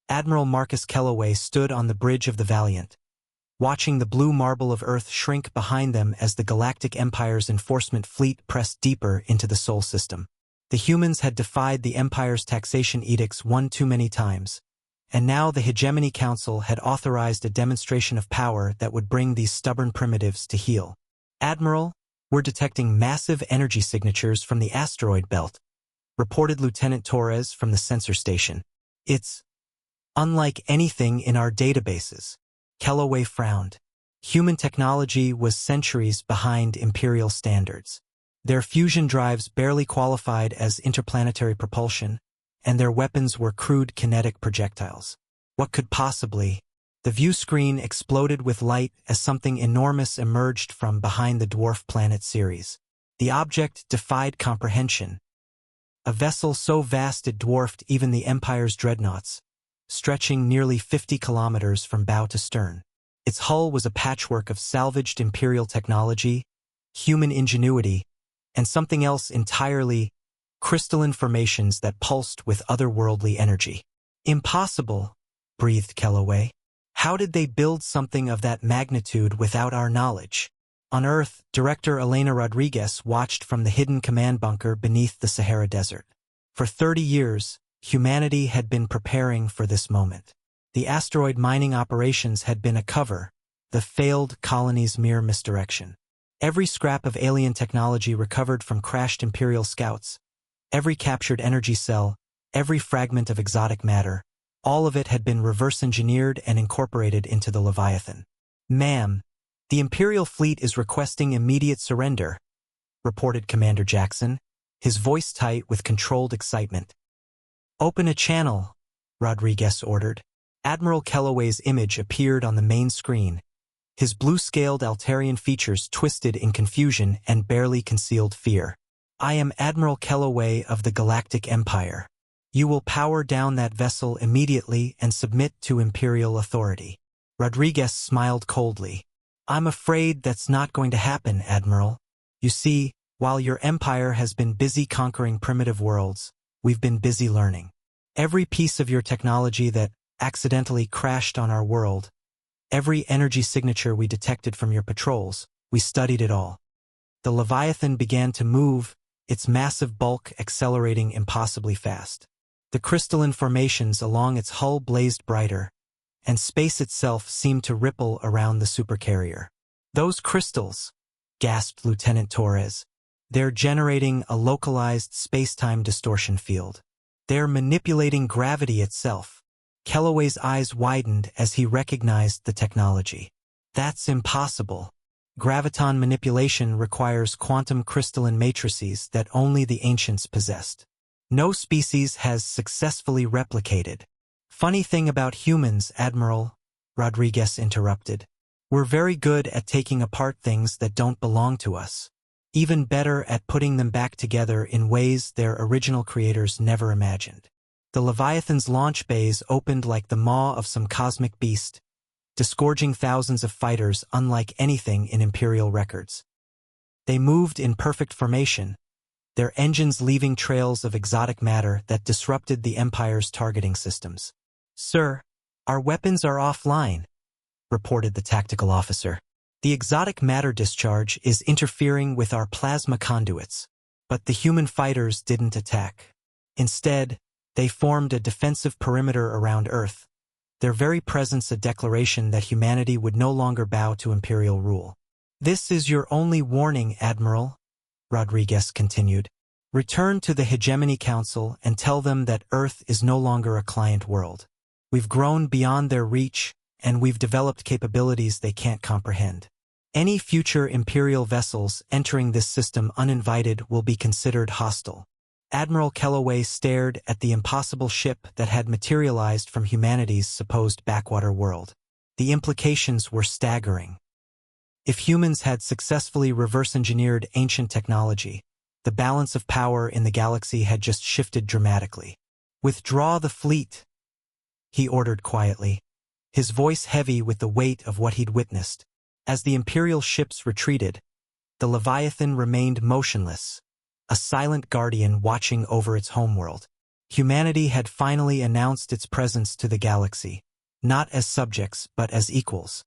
Admiral Marcus Kellaway stood on the bridge of the Valiant, watching the blue marble of Earth shrink behind them as the Galactic Empire's enforcement fleet pressed deeper into the Sol system. The humans had defied the Empire's taxation edicts one too many times, and now the Hegemony Council had authorized a demonstration of power that would bring these stubborn primitives to heel. "Admiral, we're detecting massive energy signatures from the asteroid belt," reported Lieutenant Torres from the sensor station. "It's unlike anything in our databases." Kellaway frowned. Human technology was centuries behind Imperial standards. Their fusion drives barely qualified as interplanetary propulsion, and their weapons were crude kinetic projectiles. What could possibly? The view screen exploded with light as something enormous emerged from behind the dwarf planet Ceres. The object defied comprehension. A vessel so vast it dwarfed even the Empire's dreadnoughts, stretching nearly 50 kilometers from bow to stern. Its hull was a patchwork of salvaged Imperial technology, human ingenuity, and something else entirely: crystalline formations that pulsed with otherworldly energy. "Impossible," breathed Kellaway. "How did they build something of that magnitude without our knowledge?" On Earth, Director Elena Rodriguez watched from the hidden command bunker beneath the Sahara Desert. For 30 years, humanity had been preparing for this moment. The asteroid mining operations had been a cover, the failed colony's mere misdirection. Every scrap of alien technology recovered from crashed Imperial scouts, every captured energy cell, every fragment of exotic matter, all of it had been reverse-engineered and incorporated into the Leviathan. "Ma'am, the Imperial fleet is requesting immediate surrender," reported Commander Jackson, his voice tight with controlled excitement. "Open a channel," Rodriguez ordered. Admiral Kellaway's image appeared on the main screen, his blue-scaled Altarian features twisted in confusion and barely concealed fear. "I am Admiral Kellaway of the Galactic Empire. You will power down that vessel immediately and submit to Imperial authority." Rodriguez smiled coldly. "I'm afraid that's not going to happen, Admiral. You see, while your empire has been busy conquering primitive worlds, we've been busy learning. Every piece of your technology that accidentally crashed on our world, every energy signature we detected from your patrols, we studied it all." The Leviathan began to move, its massive bulk accelerating impossibly fast. The crystalline formations along its hull blazed brighter, and space itself seemed to ripple around the Supercarrier. "Those crystals," gasped Lieutenant Torres. "They're generating a localized space-time distortion field. They're manipulating gravity itself." Kellaway's eyes widened as he recognized the technology. "That's impossible. Graviton manipulation requires quantum crystalline matrices that only the ancients possessed. No species has successfully replicated." "Funny thing about humans, Admiral," Rodriguez interrupted. "We're very good at taking apart things that don't belong to us. Even better at putting them back together in ways their original creators never imagined." The Leviathan's launch bays opened like the maw of some cosmic beast, disgorging thousands of fighters unlike anything in Imperial records. They moved in perfect formation, their engines leaving trails of exotic matter that disrupted the Empire's targeting systems. "Sir, our weapons are offline," reported the tactical officer. "The exotic matter discharge is interfering with our plasma conduits." But the human fighters didn't attack. Instead, they formed a defensive perimeter around Earth, their very presence a declaration that humanity would no longer bow to Imperial rule. "This is your only warning, Admiral," Rodriguez continued. "Return to the Hegemony Council and tell them that Earth is no longer a client world. We've grown beyond their reach, and we've developed capabilities they can't comprehend. Any future Imperial vessels entering this system uninvited will be considered hostile." Admiral Kellaway stared at the impossible ship that had materialized from humanity's supposed backwater world. The implications were staggering. If humans had successfully reverse-engineered ancient technology, the balance of power in the galaxy had just shifted dramatically. "Withdraw the fleet," he ordered quietly, his voice heavy with the weight of what he'd witnessed. As the Imperial ships retreated, the Leviathan remained motionless, a silent guardian watching over its homeworld. Humanity had finally announced its presence to the galaxy, not as subjects but as equals.